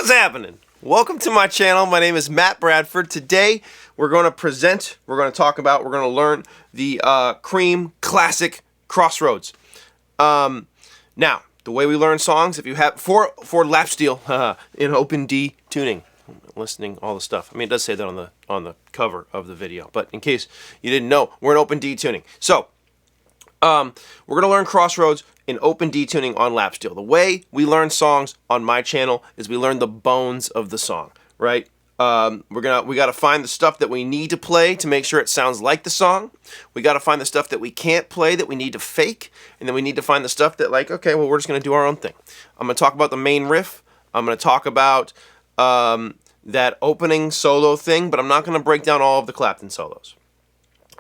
What's happening? Welcome to my channel. My name is Matt Bradford. Today we're going to learn the Cream Classic Crossroads. Now, the way we learn songs, if you have for lap steel in open D tuning, listening all the stuff. I mean, it does say that on the cover of the video, but in case you didn't know, we're in open D tuning. So, we're going to learn Crossroads in open D tuning on lap steel. The way we learn songs on my channel is we learn the bones of the song, right? We got to find the stuff that we need to play to make sure it sounds like the song. We got to find the stuff that we can't play that we need to fake, and then we need to find the stuff that, like, okay, well, we're just going to do our own thing. I'm going to talk about the main riff. I'm going to talk about that opening solo thing, but I'm not going to break down all of the Clapton solos.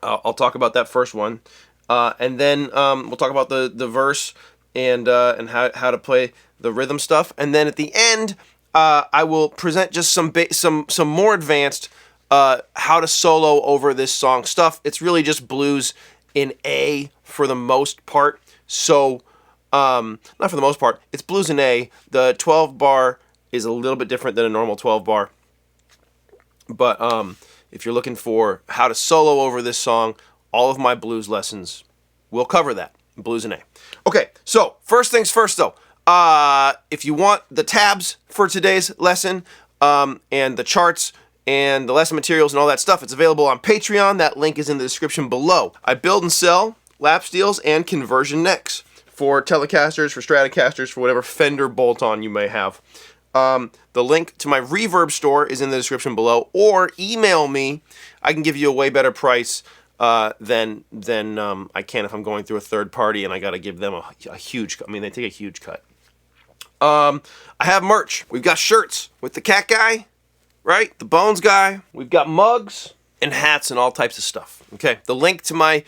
I'll talk about that first one. And then we'll talk about the verse and how to play the rhythm stuff. And then at the end, I will present just some more advanced how to solo over this song stuff. It's really just blues in A for the most part. So not for the most part. It's blues in A. The 12 bar is a little bit different than a normal 12 bar. But if you're looking for how to solo over this song, all of my blues lessons will cover that. Blues and A. Okay, so first things first though. If you want the tabs for today's lesson and the charts and the lesson materials and all that stuff, it's available on Patreon. That link is in the description below. I build and sell lap steels and conversion necks for Telecasters, for Stratocasters, for whatever Fender bolt-on you may have. The link to my reverb store is in the description below, or email me. I can give you a way better price than I can if I'm going through a third party and I got to give them a huge cut. I mean, they take a huge cut. I have merch. We've got shirts with the cat guy, right? The bones guy. We've got mugs and hats and all types of stuff. Okay, the link to my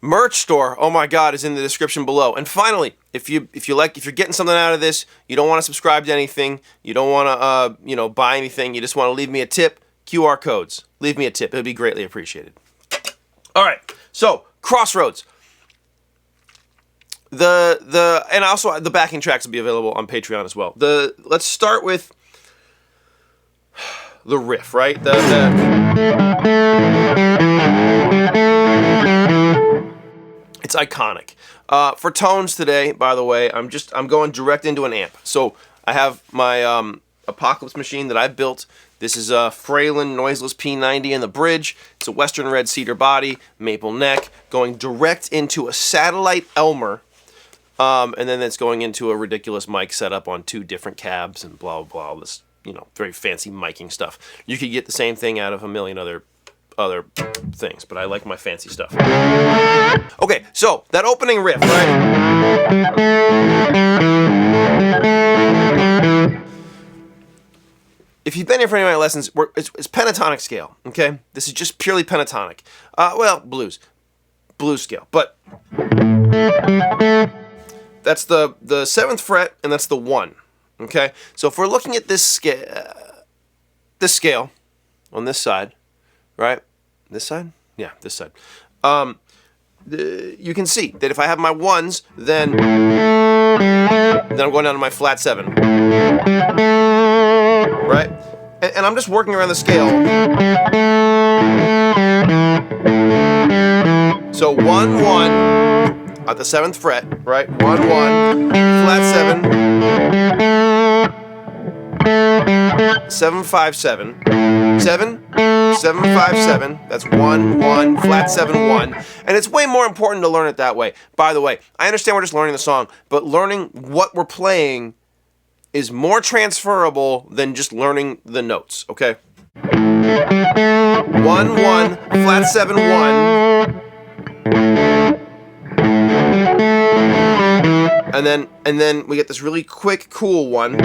merch store, oh my God, is in the description below. And finally, if you're getting something out of this, you don't want to subscribe to anything, you don't want to buy anything, you just want to leave me a tip, QR codes. Leave me a tip. It would be greatly appreciated. All right, so Crossroads. And also the backing tracks will be available on Patreon as well. Let's start with the riff, right? It's iconic. For tones today, by the way, I'm going direct into an amp. So I have my Apocalypse machine that I built. This is a Fralin noiseless P90 in the bridge. It's a Western red cedar body, maple neck, going direct into a satellite Elmer, and then it's going into a ridiculous mic setup on 2 different cabs and blah, blah, blah, this, very fancy miking stuff. You could get the same thing out of a million other things, but I like my fancy stuff. Okay, so that opening riff, right? If you've been here for any of my lessons, it's pentatonic scale, okay? This is just purely pentatonic. Well, blues scale, but that's the 7th fret, and that's the 1, okay? So if we're looking at this scale on this side, right? This side? Yeah, this side. You can see that if I have my 1s, then I'm going down to my flat 7. Right? And I'm just working around the scale. So 1, 1 at the 7th fret, right? 1, 1, flat 7, 7, 5, 7, 7, 7, 5, 7. That's 1, 1, flat 7, 1. And it's way more important to learn it that way. By the way, I understand we're just learning the song, but learning what we're playing is more transferable than just learning the notes, okay? 1, 1, flat 7, 1. And then we get this really quick, cool 1.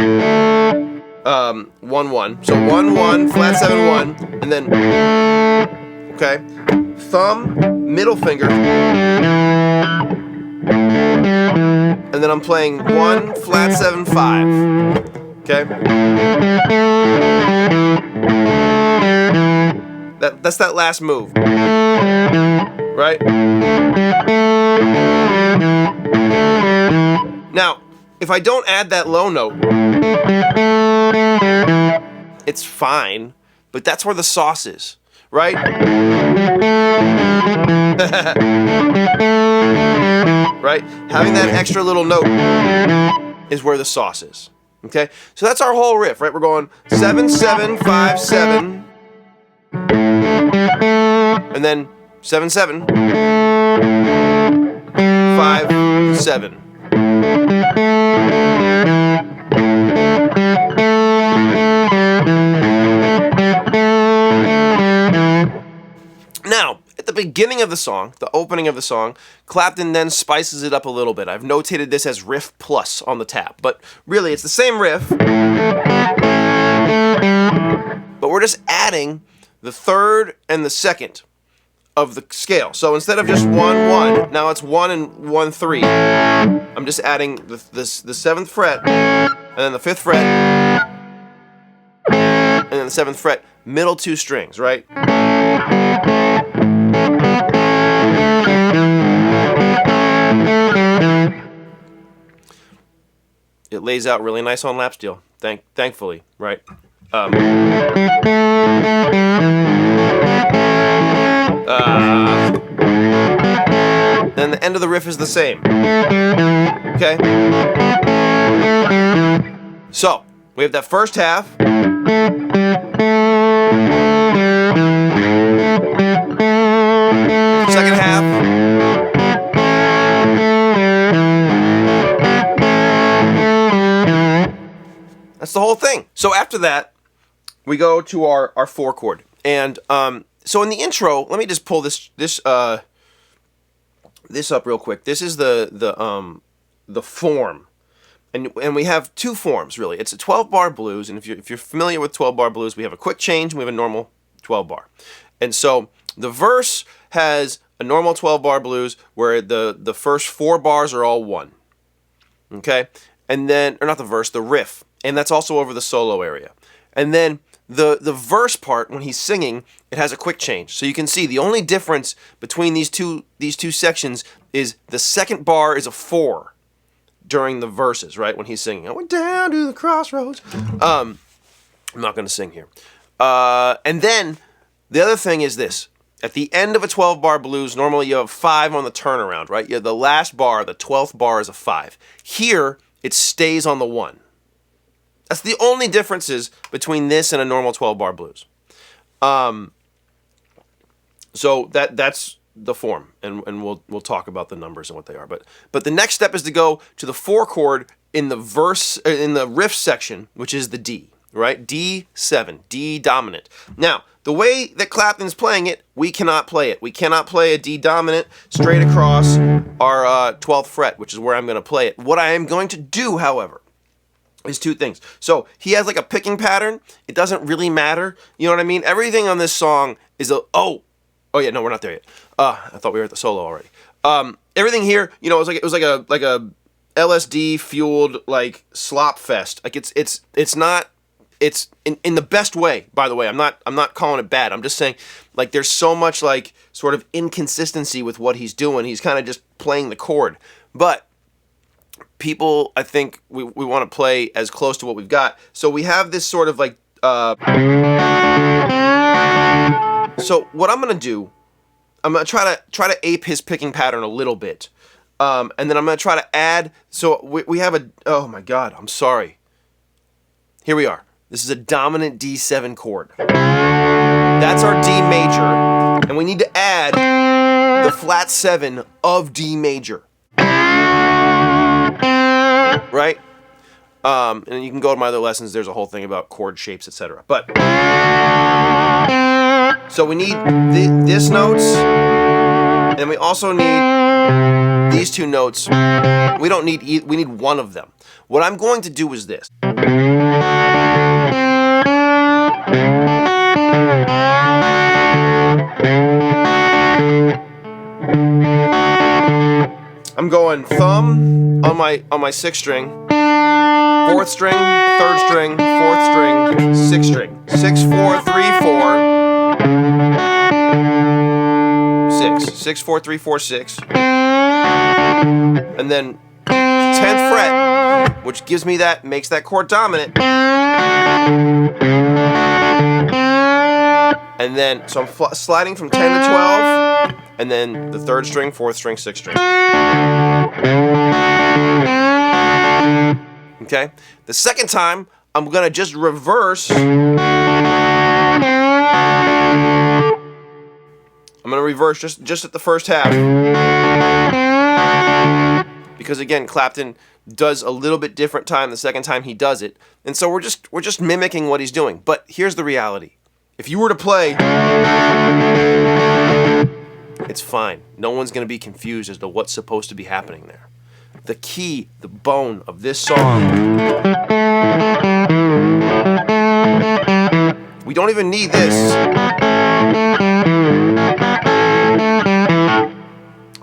1, 1. So 1, 1, flat 7, 1, and then, okay, thumb, middle finger, and then I'm playing 1, flat 7, 5, okay? That's that last move, right? Now, if I don't add that low note, it's fine, but that's where the sauce is, right? Right? Having that extra little note is where the sauce is. Okay? So that's our whole riff, right? We're going 7 7 5 7 and then 7 7 5 7. Now, at the beginning of the song, the opening of the song, Clapton then spices it up a little bit. I've notated this as riff plus on the tab, but really it's the same riff, but we're just adding the third and the second of the scale. So instead of just 1 1, now it's 1 and 1 3. I'm just adding the 7th fret, and then the 5th fret, and then the 7th fret, middle 2 strings, right? It lays out really nice on lap steel, thankfully, right? Then the end of the riff is the same. Okay? So, we have that first half. Second half. That's the whole thing. So after that, we go to our 4 chord. And so in the intro, let me just pull this up real quick. This is the form. And we have 2 forms, really. It's a 12-bar blues, and if you're familiar with 12-bar blues, we have a quick change and we have a normal 12-bar. And so the verse has a normal 12-bar blues where the first 4 bars are all 1. Okay? And then, or not the verse, the riff. And that's also over the solo area. And then the verse part, when he's singing, it has a quick change. So you can see the only difference between these two sections is the second bar is a 4 during the verses, right? When he's singing, I went down to the crossroads. I'm not going to sing here. And then the other thing is this. At the end of a 12-bar blues, normally you have 5 on the turnaround, right? You have the last bar, the 12th bar is a 5. Here, it stays on the 1. That's the only differences between this and a normal 12-bar blues. So that's the form, and we'll talk about the numbers and what they are. But the next step is to go to the 4 chord in the verse in the riff section, which is the D, right? D7, D dominant. Now, the way that Clapton's playing it, we cannot play it. We cannot play a D dominant straight across our 12th fret, which is where I'm going to play it. What I am going to do, however, is 2 things. So he has like a picking pattern. It doesn't really matter. You know what I mean? Everything on this song is oh yeah, no, we're not there yet. I thought we were at the solo already. Everything here, you know, it was like a LSD fueled like slop fest. Like it's not. It's in the best way, by the way. I'm not calling it bad. I'm just saying, like, there's so much like sort of inconsistency with what he's doing. He's kind of just playing the chord, but people, I think we want to play as close to what we've got. So we have this sort of like. So what I'm gonna do, I'm gonna try to ape his picking pattern a little bit, and then I'm gonna try to add. So we have a. Oh my God, I'm sorry. Here we are. This is a dominant D7 chord. That's our D major, and we need to add the flat 7 of D major. Right? And you can go to my other lessons. There's a whole thing about chord shapes, etc. But so we need this notes, and we also need these 2 notes. We don't need we need one of them. What I'm going to do is this. I'm going thumb on my 6th string, 4th string, 3rd string, 4th string, 6th string, 6 4 3 4 6 6 4 3 4 6, and then 10th fret, which makes that chord dominant. And then, so I'm sliding from 10 to 12, and then the 3rd string, 4th string, 6th string. Okay? The second time, I'm gonna just reverse. I'm gonna reverse just at the first half. Because again, Clapton does a little bit different time the second time he does it. And so we're just mimicking what he's doing. But here's the reality. If you were to play, it's fine. No one's going to be confused as to what's supposed to be happening there. The key, the bone of this song, we don't even need this.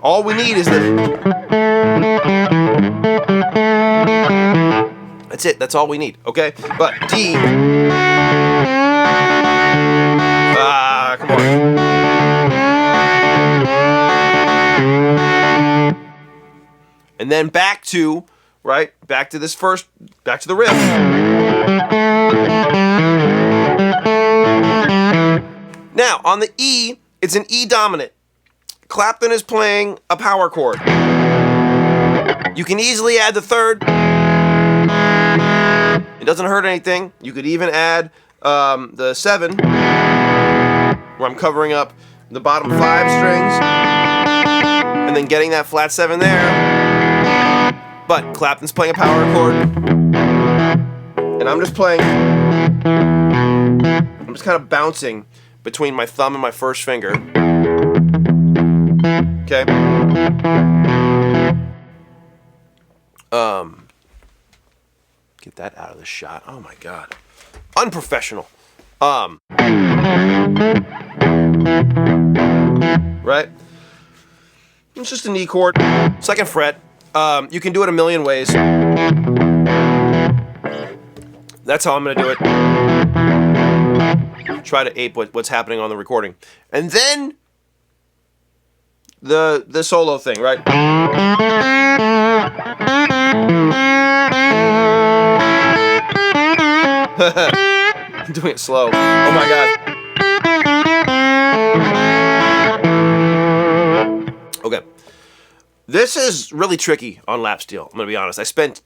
All we need is the... That's it. That's all we need. Okay? But D... come on. And then back to, right? Back to this first, back to the riff. Now, on the E, it's an E dominant. Clapton is playing a power chord. You can easily add the 3rd. It doesn't hurt anything. You could even add the 7, where I'm covering up the bottom 5 strings, and then getting that flat 7 there. But Clapton's playing a power chord, and I'm just playing, I'm just kind of bouncing between my thumb and my first finger. Okay? Get that out of the shot. Oh my God. Unprofessional. Right? It's just an E chord, 2nd fret. You can do it a million ways. That's how I'm gonna do it. Try to ape what's happening on the recording. And then the solo thing, right? I'm doing it slow. Oh my God. Okay. This is really tricky on lap steel, I'm gonna be honest. I spent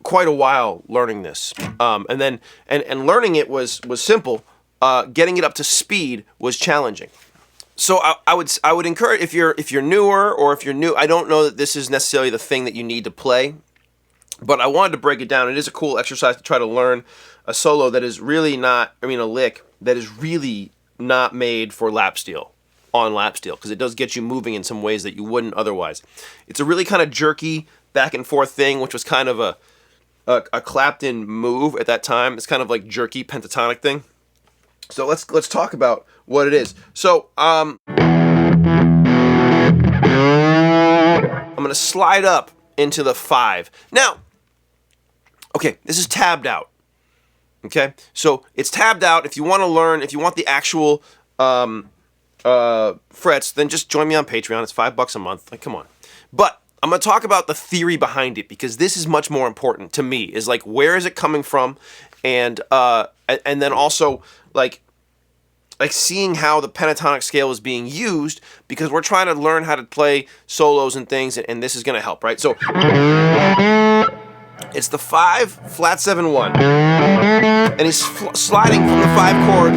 quite a while learning this. And then learning it was simple. Getting it up to speed was challenging. So I would encourage, if you're newer, or if you're new, I don't know that this is necessarily the thing that you need to play, but I wanted to break it down. It is a cool exercise to try to learn a solo that is really not, a lick that is really not made for lap steel, on lap steel, because it does get you moving in some ways that you wouldn't otherwise. It's a really kind of jerky back and forth thing, which was kind of a Clapton move at that time. It's kind of like jerky pentatonic thing. So let's talk about what it is. So I'm gonna slide up into the 5. Now, okay, this is tabbed out. Okay, so it's tabbed out. If you want to learn, if you want the actual frets, then just join me on Patreon. It's $5 a month. Like, come on. But I'm gonna talk about the theory behind it, because this is much more important to me. Is like, where is it coming from, and then also like seeing how the pentatonic scale is being used, because we're trying to learn how to play solos and things, and this is gonna help, right? So it's the 5 flat 7 1, and he's sliding from the 5 chord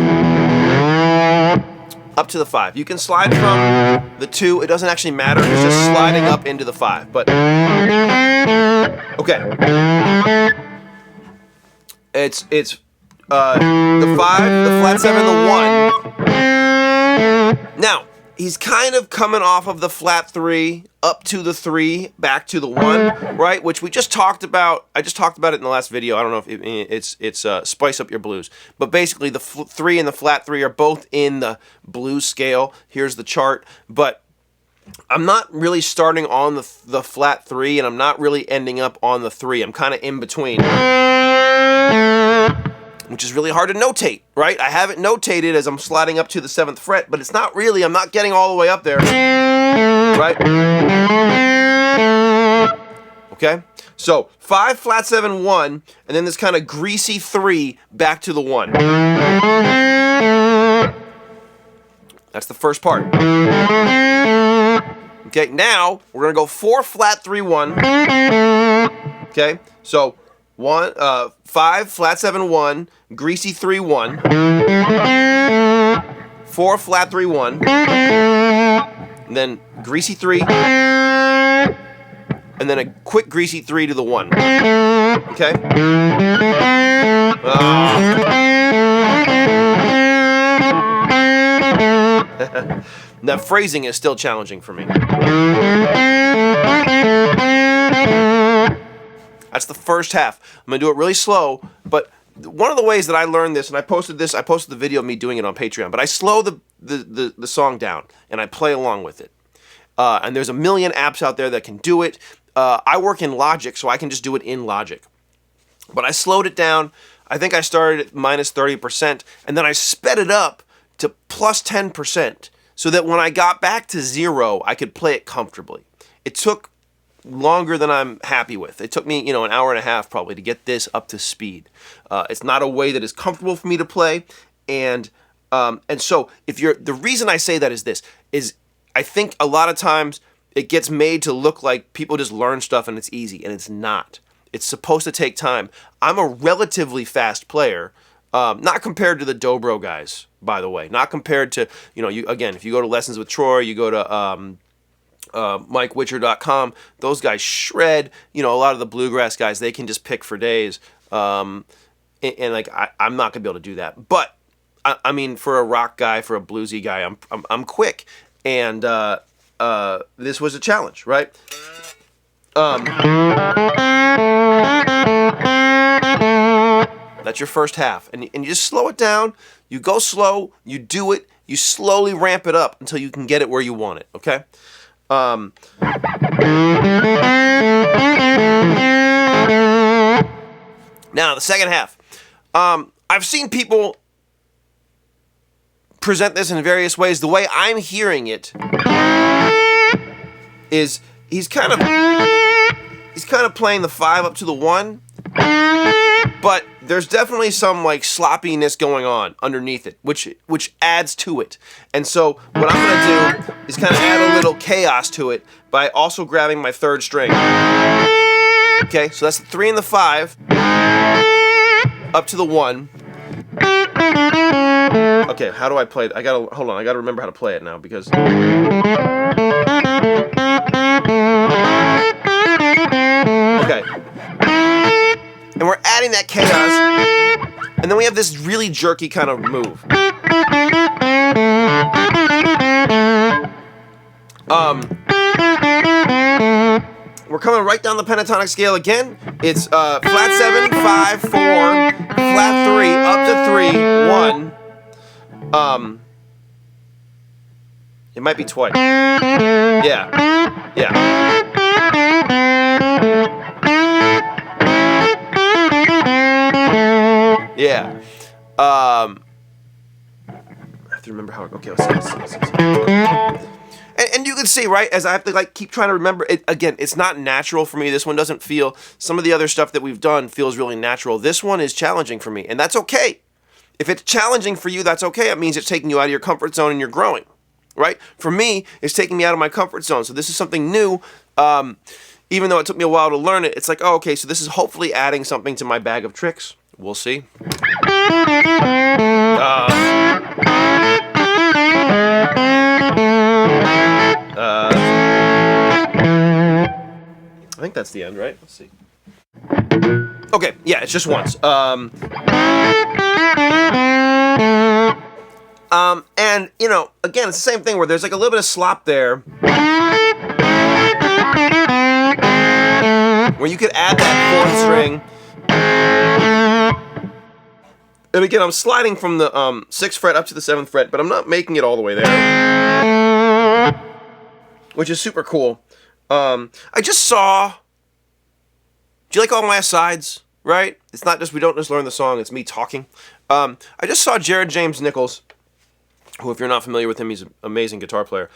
up to the 5. You can slide from the 2. It doesn't actually matter. It's just sliding up into the 5. But okay, it's the 5, the flat 7, the 1. Now he's kind of coming off of the flat 3 up to the 3, back to the 1, right? Which we just talked about. I just talked about it in the last video. I don't know if it's Spice Up Your Blues. But basically the 3 and the flat 3 are both in the blues scale. Here's the chart. But I'm not really starting on the flat 3, and I'm not really ending up on the 3. I'm kind of in between, which is really hard to notate, right? I have it notated as I'm sliding up to the 7th fret, but it's not really, I'm not getting all the way up there, right? Okay? So 5, flat 7, 1, and then this kind of greasy 3 back to the 1. That's the first part. Okay, now we're gonna go 4, flat 3, 1. Okay, so 5, flat 7, 1, greasy 3, 1. 4, flat 3, 1. And then greasy 3. And then a quick greasy 3 to the 1. Okay? That phrasing is still challenging for me. That's the first half. I'm going to do it really slow, but one of the ways that I learned this, and I posted the video of me doing it on Patreon, but I slow the song down, and I play along with it. And there's a million apps out there that can do it. I work in Logic, so I can just do it in Logic. But I slowed it down. I think I started at minus 30%, and then I sped it up to plus 10%, so that when I got back to 0, I could play it comfortably. It took longer than I'm happy with. It took me, an hour and a half probably to get this up to speed. It's not a way that is comfortable for me to play, and so the reason I say that is this, is I think a lot of times it gets made to look like people just learn stuff and it's easy, and it's not. It's supposed to take time. I'm a relatively fast player, not compared to the dobro guys, by the way. Not compared to, if you go to Lessons with Troy, you go to MikeWitcher.com, those guys shred. A lot of the bluegrass guys, they can just pick for days. I'm not gonna be able to do that. But I mean, for a rock guy, for a bluesy guy, I'm quick, and this was a challenge, right? That's your first half, and you just slow it down. You go slow, you do it, you slowly ramp it up until you can get it where you want it. Okay. Now the second half. I've seen people present this in various ways. The way I'm hearing it is he's kind of playing the 5 up to the 1, but there's definitely some sloppiness going on underneath it, which adds to it. And so what I'm gonna do is kind of add a little chaos to it by also grabbing my 3rd string. Okay, so that's the 3 and the 5 up to the 1. Okay, how do I play it? I gotta remember how to play it now, because okay. And we're adding that chaos, and then we have this really jerky kind of move. We're coming right down the pentatonic scale again. It's flat 7, 5, 4, flat 3, up to 3, 1. It might be twice. Yeah. Yeah. I have to remember how. Okay, let's see. And you can see, right, as I have to keep trying to remember it again. It's not natural for me. This one doesn't feel. Some of the other stuff that we've done feels really natural. This one is challenging for me, and that's okay. If it's challenging for you, that's okay. It means it's taking you out of your comfort zone and you're growing, right? For me, it's taking me out of my comfort zone. So this is something new. Even though it took me a while to learn it, it's like, oh, okay, so this is hopefully adding something to my bag of tricks. We'll see. I think that's the end, right? Let's see. Okay, yeah, it's just once. And, again, it's the same thing where there's a little bit of slop there, where you could add that 4th string. And again, I'm sliding from the 6th fret up to the 7th fret, but I'm not making it all the way there, which is super cool. I just saw. Do you like all my asides? Right? It's not just we don't just learn the song; it's me talking. I just saw Jared James Nichols, who, if you're not familiar with him, he's an amazing guitar player.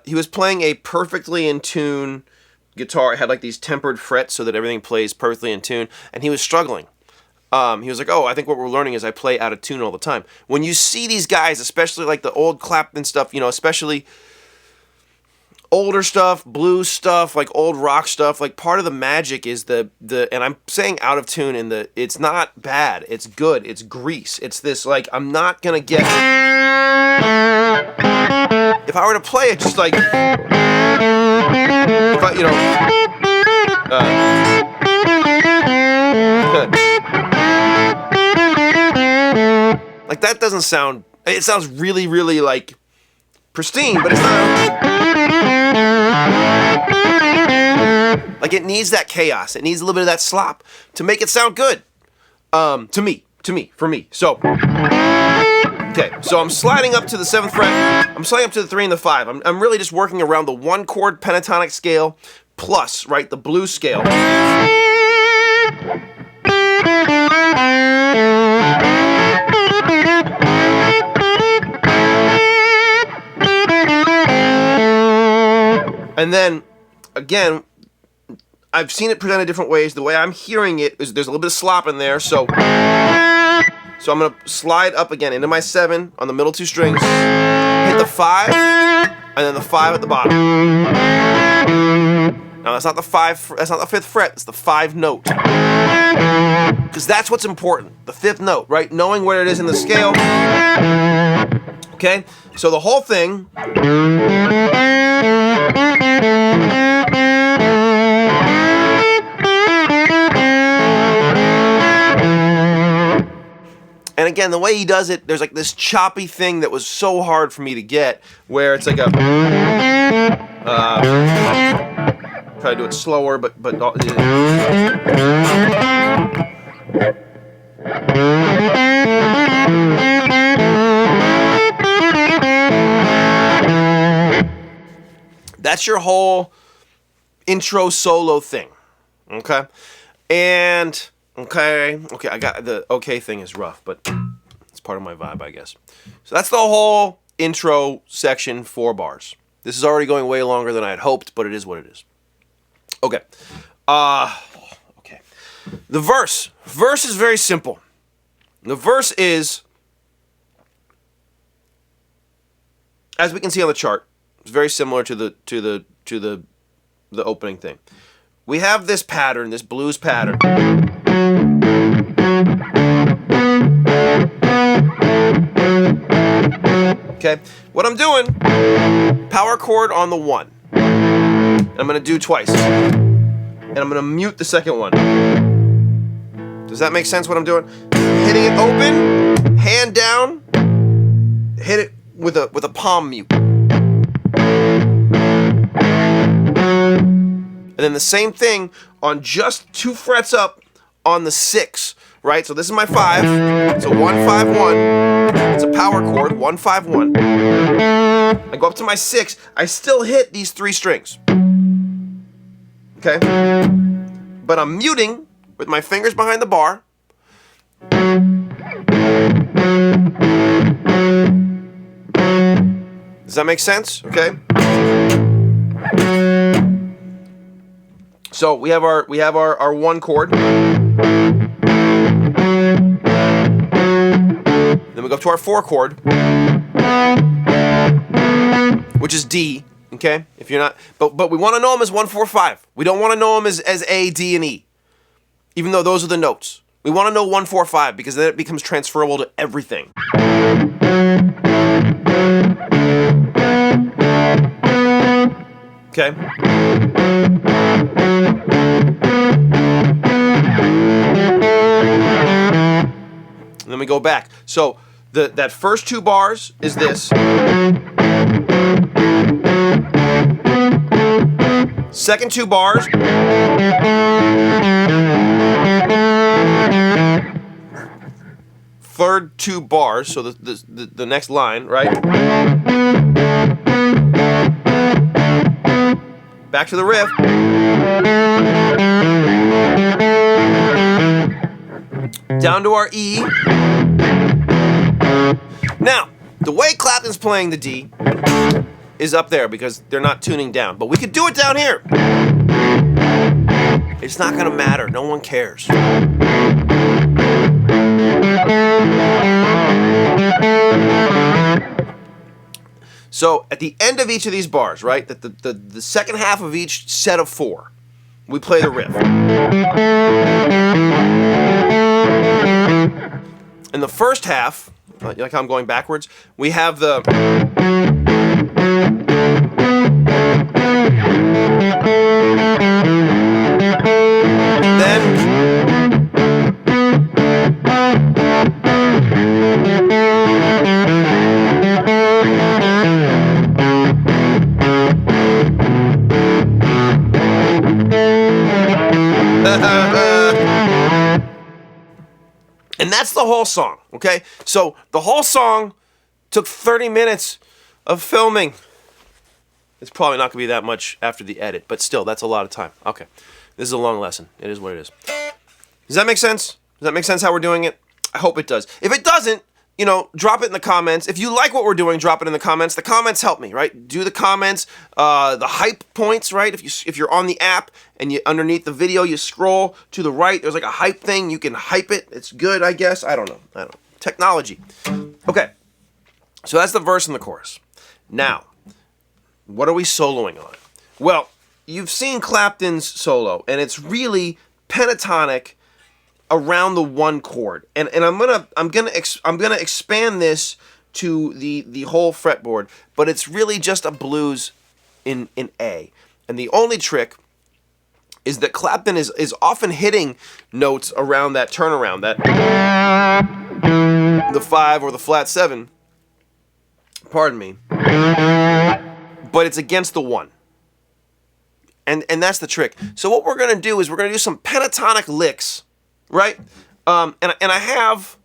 He was playing a perfectly in tune guitar, it had like these tempered frets so that everything plays perfectly in tune, and he was struggling. He was like, oh, I think what we're learning is I play out of tune all the time. When you see these guys, especially like the old Clapton stuff, you know, especially older stuff, blues stuff, like old rock stuff, like part of the magic is the and I'm saying out of tune in the, it's not bad, it's good, it's grease. It's this like, I'm not gonna get, if I were to play it just like, if I, you know, like that doesn't sound, it sounds really, really like pristine, but it's not. Like it needs that chaos. It needs a little bit of that slop to make it sound good. For me. So, okay, so I'm sliding up to the 7th fret. I'm sliding up to the 3 and the 5. I'm really just working around the 1-chord pentatonic scale plus, right, the blues scale. And then, again, I've seen it presented different ways. The way I'm hearing it is there's a little bit of slop in there, so I'm going to slide up again into my 7 on the middle 2 strings, hit the 5, and then the 5 at the bottom. Now that's not the 5, that's not the 5th fret, it's the 5 note. Because that's what's important, the 5th note, right? Knowing where it is in the scale. Okay, so the whole thing. And again, the way he does it, there's like this choppy thing that was so hard for me to get, where it's like a, try to do it slower, but that's your whole intro solo thing, okay? And okay, I got the okay thing is rough, but it's part of my vibe, I guess. So that's the whole intro section, 4 bars. This is already going way longer than I had hoped, but it is what it is. Okay. Okay. The verse. Verse is very simple. The verse is, as we can see on the chart, it's very similar to the opening thing. We have this pattern, this blues pattern. Okay, what I'm doing, power chord on the 1. I'm going to do twice. And I'm going to mute the second one. Does that make sense what I'm doing? Hitting it open, hand down, hit it with a palm mute. And then the same thing on just 2 frets up on the 6, right? So this is my 5. It's a 1-5-1. It's a power chord, 1-5-1. I go up to my 6. I still hit these 3 strings. Okay? But I'm muting with my fingers behind the bar. Does that make sense? Okay? So we have our 1 chord. Then we go up to our 4 chord, which is D. Okay, if you're not, but we want to know them as 1-4-5. We don't want to know them as A, D, and E, even though those are the notes. We want to know 1-4-5 because then it becomes transferable to everything. Okay. And then we go back. So that first 2 bars is this. Second 2 bars. Third 2 bars. So the next line, right? Back to the riff. Down to our E. Now, the way Clapton's playing the D is up there because they're not tuning down. But we could do it down here. It's not going to matter. No one cares. So at the end of each of these bars, right, the second half of each set of 4, we play the riff. In the first half, like how I'm going backwards, we have the... And that's the whole song, okay? So the whole song took 30 minutes of filming. It's probably not going to be that much after the edit, but still, that's a lot of time. Okay, this is a long lesson. It is what it is. Does that make sense? Does that make sense how we're doing it? I hope it does. If it doesn't, you know, drop it in the comments. If you like what we're doing, drop it in the comments. The comments help me, right? Do the comments, the hype points, right? If you're on the app and you underneath the video, you scroll to the right, there's like a hype thing. You can hype it. It's good, I guess. I don't know. Technology. Okay. So that's the verse and the chorus. Now, what are we soloing on? Well, you've seen Clapton's solo, and it's really pentatonic around the 1 chord, and I'm gonna expand this to the whole fretboard, but it's really just a blues in A. And the only trick is that Clapton is often hitting notes around that turnaround, that the 5 or the flat 7. Pardon me, but it's against the 1. And that's the trick. So what we're gonna do is we're gonna do some pentatonic licks. Right? And I have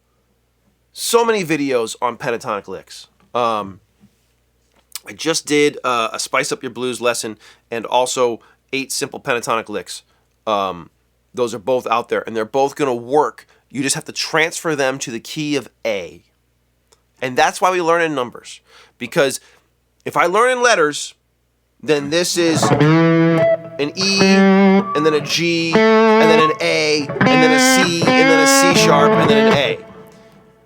so many videos on pentatonic licks. I just did a Spice Up Your Blues lesson and also 8 simple pentatonic licks. Those are both out there, and they're both going to work. You just have to transfer them to the key of A. And that's why we learn in numbers. Because if I learn in letters, then this is an E, and then a G, and then an A, and then a C, and then a C sharp, and then an A.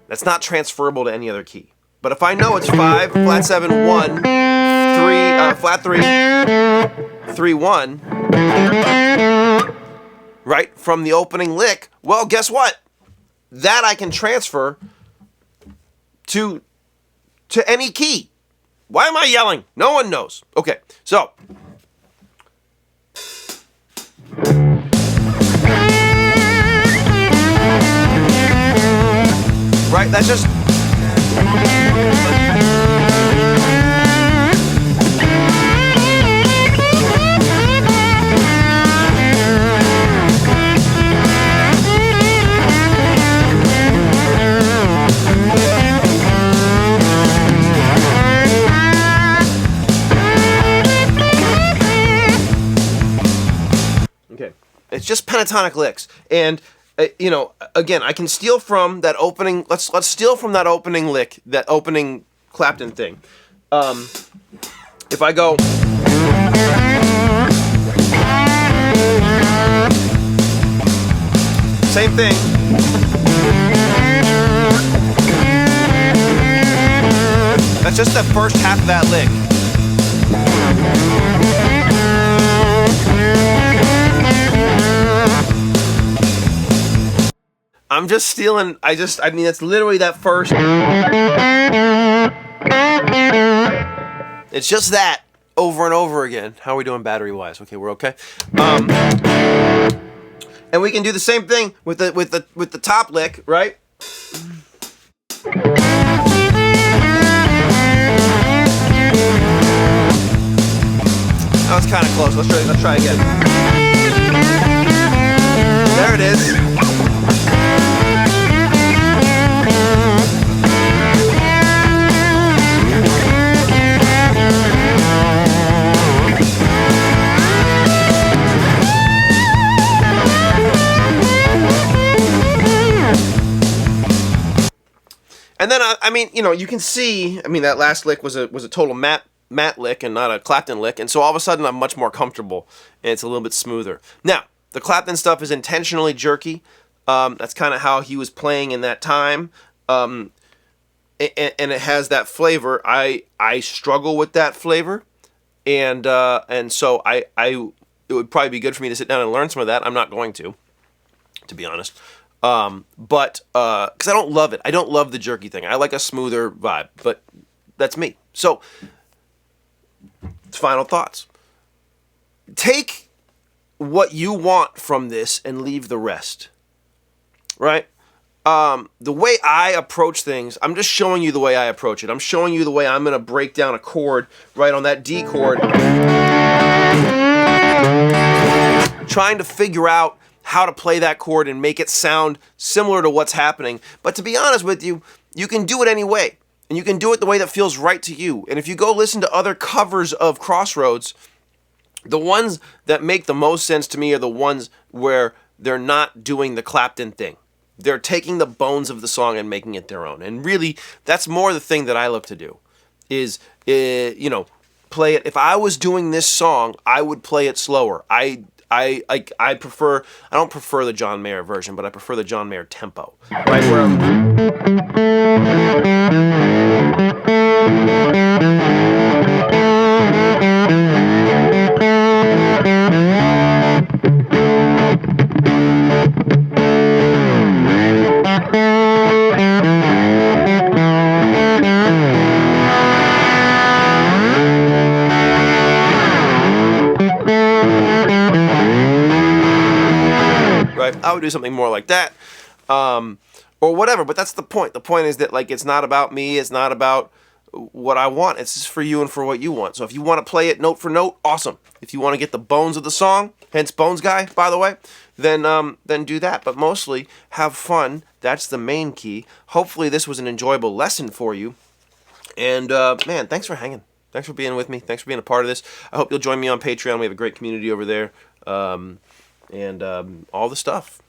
That's not transferable to any other key. But if I know it's 5, flat 7, 1, 3, flat 3, 3, 1, right, from the opening lick, well, guess what? That I can transfer to any key. Why am I yelling? No one knows. Okay, so... Right, that's just... Okay, it's just pentatonic licks, and you know, again, I can steal from that opening. Let's steal from that opening lick, that opening Clapton thing. If I go, same thing. That's just the first half of that lick. I'm just stealing, I mean, it's literally that first. It's just that over and over again. How are we doing battery-wise? Okay, we're okay. And we can do the same thing with the top lick, right? That was kind of close. Let's try again. There it is. And then I mean, you know, you can see. I mean, that last lick was a total Matt lick and not a Clapton lick, and so all of a sudden I'm much more comfortable and it's a little bit smoother. Now, The Clapton stuff is intentionally jerky. That's kind of how he was playing in that time. And it has that flavor. I struggle with that flavor, and so it would probably be good for me to sit down and learn some of that. I'm not going to be honest. But because I don't love it. I don't love the jerky thing. I like a smoother vibe, but that's me. So, final thoughts. Take what you want from this and leave the rest. Right? The way I approach things, I'm just showing you the way I approach it. I'm showing you the way I'm going to break down a chord right on that D chord. Trying to figure out how to play that chord and make it sound similar to what's happening. But to be honest with you, you can do it any way. And you can do it the way that feels right to you. And if you go listen to other covers of Crossroads, the ones that make the most sense to me are the ones where they're not doing the Clapton thing. They're taking the bones of the song and making it their own. And really, that's more the thing that I love to do, is, play it. If I was doing this song, I would play it slower. I don't prefer the John Mayer version, but I prefer the John Mayer tempo. Right where I would do something more like that, or whatever. But that's the point. The point is that, like, it's not about me. It's not about what I want. It's just for you and for what you want. So if you want to play it note for note, awesome. If you want to get the bones of the song, hence Bones Guy, by the way, then do that. But mostly have fun. That's the main key. Hopefully this was an enjoyable lesson for you. And man, thanks for hanging. Thanks for being with me. Thanks for being a part of this. I hope you'll join me on Patreon. We have a great community over there. And all the stuff.